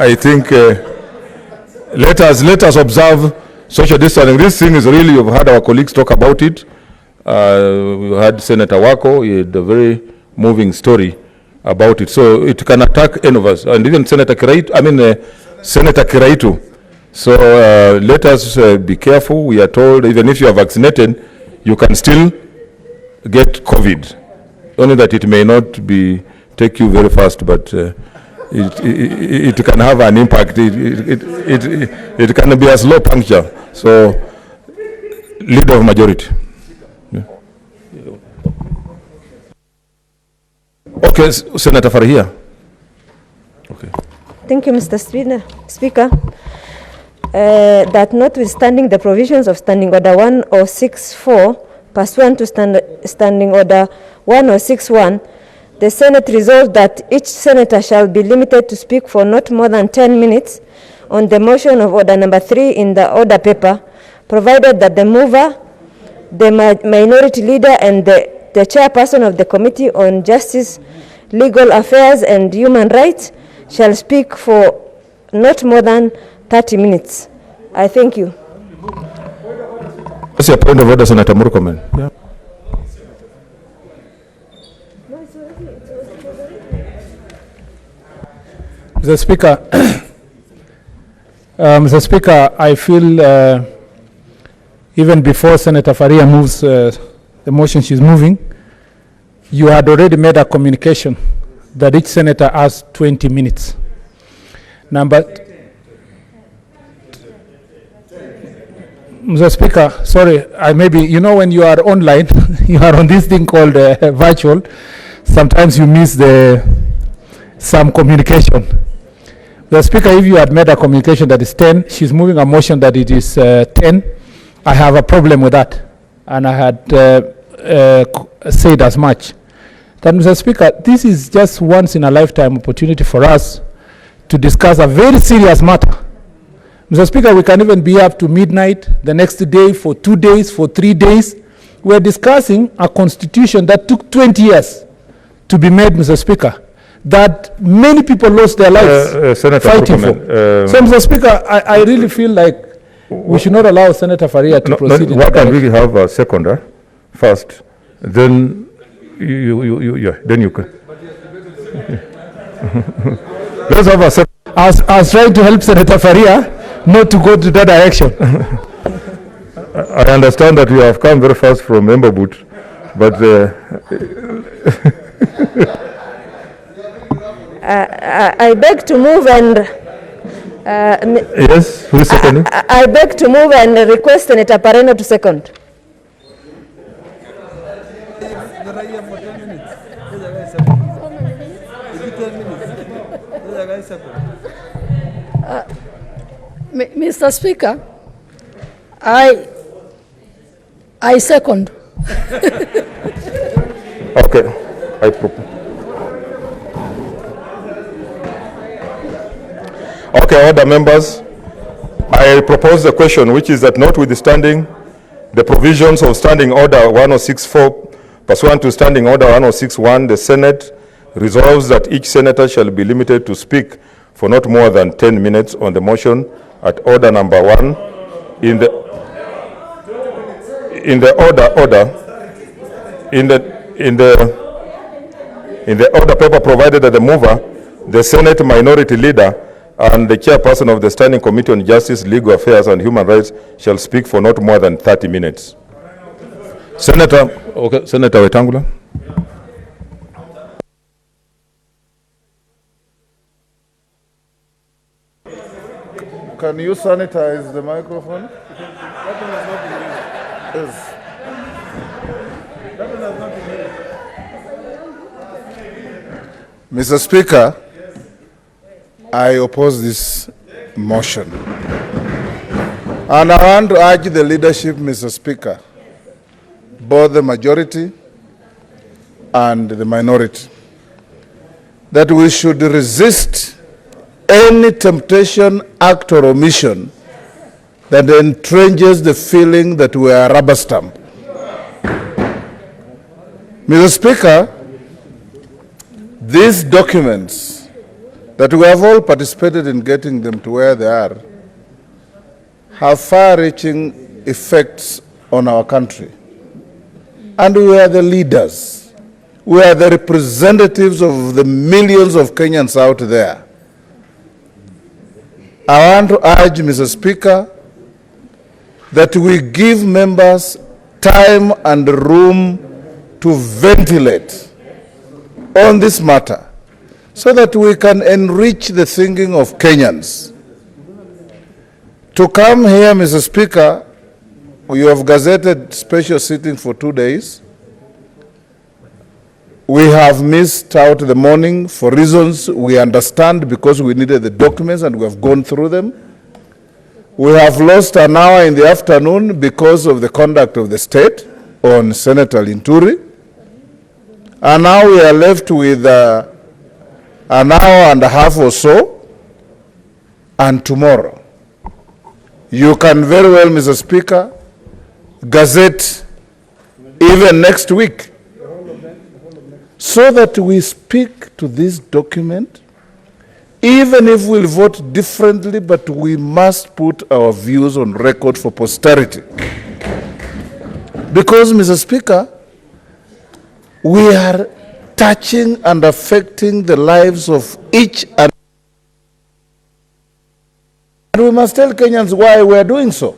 I think let us observe social distancing. This thing is really, you've had our colleagues talk about it. We had Senator Wako, he had a very moving story about it. So it can attack any of us, and even Senator Kiraitu. So let us be careful. We are told even if you are vaccinated, you can still get COVID. Only that it may not take you very fast, but it can have an impact. It can be a slow puncture. So leader of majority. Yeah. Okay, Senator Farhia. Okay. Thank you, Mr. Speaker. That notwithstanding the provisions of Standing Order 1064, pursuant to Standing Order 1061, the Senate resolved that each senator shall be limited to speak for not more than 10 minutes on the motion of Order Number 3 in the order paper, provided that the mover, the minority leader, and the chairperson of the Committee on Justice, Legal Affairs, and Human Rights shall speak for not more than 30 minutes. I thank you. What's your point of order, Senator Murkomen? Yeah. Mr. Speaker, Mr. Speaker, I feel even before Senator Faria moves the motion she's moving, you had already made a communication that each senator has 20 minutes. Mr. Speaker, sorry, when you are online, you are on this thing called virtual, sometimes you miss some communication. The Speaker, if you had made a communication that is 10, she's moving a motion that it is 10, I have a problem with that. And I had said as much. That, Mr. Speaker, this is just once in a lifetime opportunity for us to discuss a very serious matter. Mr. Speaker, we can even be up to midnight, the next day, for 2 days, for 3 days. We're discussing a constitution that took 20 years to be made, Mr. Speaker, that many people lost their lives fighting for. So, Mr. Speaker, I really feel like we should not allow Senator Faria to proceed. Why can we have a seconder first, then then you can. Let's have a second. I was trying to help Senator Faria not to go to that direction. I understand that you have come very fast from Member Boot, but I beg to move and yes, who is seconding? I beg to move and request Senator Pareno to second. Mr. Speaker, I second. Okay, I propose. Okay, other members, I propose the question, which is that notwithstanding the provisions of Standing Order 1064, pursuant to Standing Order 1061, the Senate resolves that each senator shall be limited to speak for not more than 10 minutes on the motion at order number 1 in the order paper, provided that the mover, the Senate minority leader, and the chairperson of the Standing Committee on Justice, Legal Affairs, and Human Rights shall speak for not more than 30 minutes. Senator Wetangula. Can you sanitize the microphone? Yes. Mr. Speaker, I oppose this motion. And I want to urge the leadership, Mr. Speaker, both the majority and the minority, that we should resist any temptation, act, or omission that entrenches the feeling that we are rubber stamp. Mr. Speaker, these documents that we have all participated in getting them to where they are, have far-reaching effects on our country. And we are the leaders. We are the representatives of the millions of Kenyans out there. I want to urge, Mr. Speaker, that we give members time and room to ventilate on this matter so that we can enrich the thinking of Kenyans. To come here, Mr. Speaker, you have gazetted special sitting for 2 days. We have missed out the morning for reasons we understand, because we needed the documents and we have gone through them. We have lost an hour in the afternoon because of the conduct of the state on Senator Linturi. And now we are left with an hour and a half or so, and tomorrow. You can very well, Mr. Speaker, gazette even next week, so that we speak to this document, even if we'll vote differently, but we must put our views on record for posterity. Because, Mr. Speaker, we are touching and affecting the lives of each and we must tell Kenyans why we are doing so.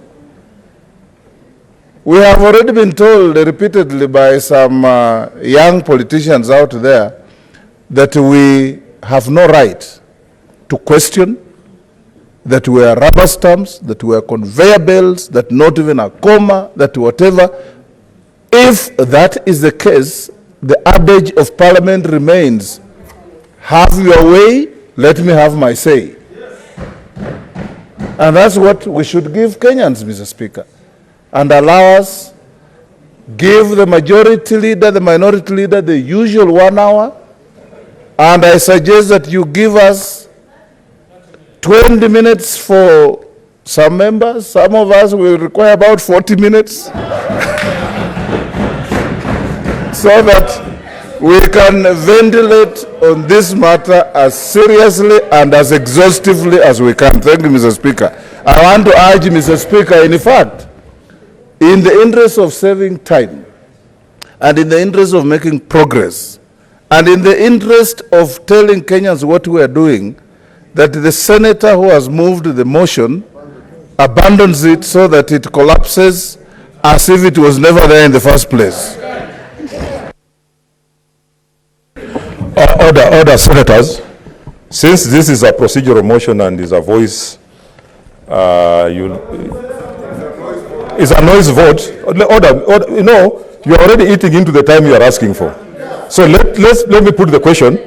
We have already been told repeatedly by some young politicians out there that we have no right to question, that we are rubber stamps, that we are conveyor belts, that not even a comma, that whatever. If that is the case, the adage of Parliament remains, have your way, let me have my say. And that's what we should give Kenyans, Mr. Speaker. And allow us, give the majority leader, the minority leader, the usual 1 hour. And I suggest that you give us 20 minutes for some members. Some of us will require about 40 minutes. So that we can ventilate on this matter as seriously and as exhaustively as we can. Thank you, Mr. Speaker. I want to urge, Mr. Speaker, in fact, in the interest of saving time, and in the interest of making progress, and in the interest of telling Kenyans what we are doing, that the senator who has moved the motion abandons it so that it collapses as if it was never there in the first place. Order, senators. Since this is a procedural motion and is a voice, it's a noise vote. Order, you know, you're already eating into the time you are asking for. So let me put the question.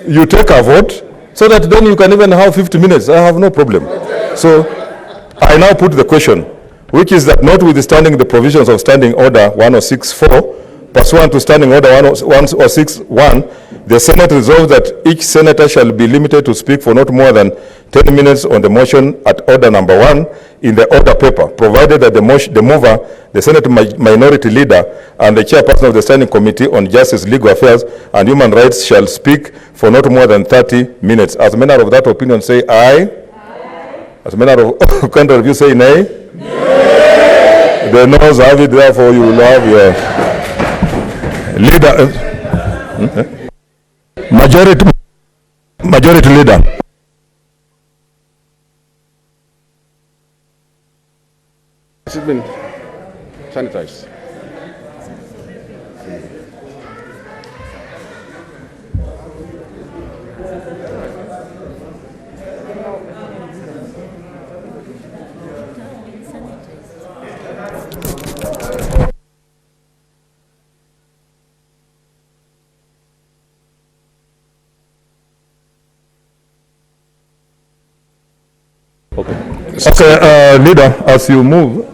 You take a vote so that then you can even have 50 minutes. I have no problem. So I now put the question, which is that notwithstanding the provisions of Standing Order 1064, pursuant to Standing Order 1061, the Senate resolves that each senator shall be limited to speak for not more than 10 minutes on the motion at order number 1 in the order paper, provided that the mover, the Senate minority leader, and the chairperson of the Standing Committee on Justice, Legal Affairs, and Human Rights shall speak for not more than 30 minutes. As many of that opinion say aye. As many of country of you say nay. Nay. The noes have it, therefore you will have your leader. Majority leader. It has been sanitized. Okay, leader, as you move,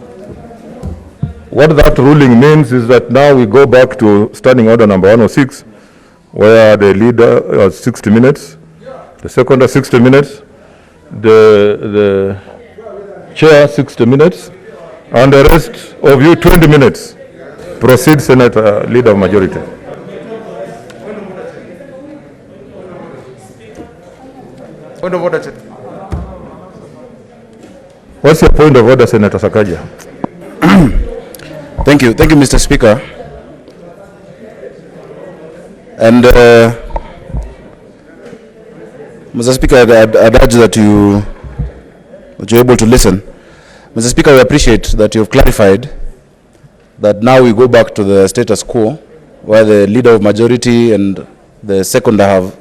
what that ruling means is that now we go back to Standing Order number 106, where the leader has 60 minutes, the seconder 60 minutes, the chair 60 minutes, and the rest of you 20 minutes. Proceed, Senator, Leader of Majority. Point of order, Chair. What's your point of order, Senator Sakaja? Thank you, Mr. Speaker. And Mr. Speaker, I'd urge that you're able to listen. Mr. Speaker, we appreciate that you've clarified that now we go back to the status quo, where the leader of majority and the seconder have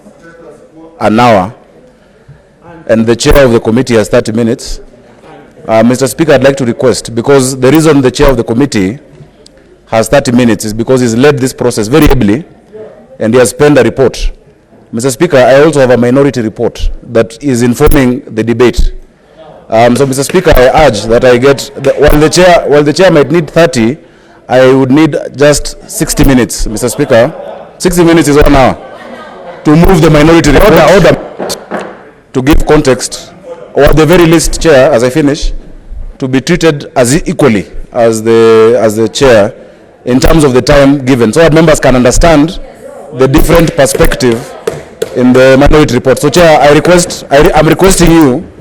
an hour, and the chair of the committee has 30 minutes. Mr. Speaker, I'd like to request, because the reason the chair of the committee has 30 minutes is because he's led this process very ably, and he has penned a report. Mr. Speaker, I also have a minority report that is informing the debate. So, Mr. Speaker, I urge that I get, while the chair might need 30, I would need just 60 minutes, Mr. Speaker. 60 minutes is 1 hour to move the minority report, to give context, or at the very least, Chair, as I finish, to be treated as equally as the Chair in terms of the time given, so that members can understand the different perspective in the minority report. So, Chair, I'm requesting you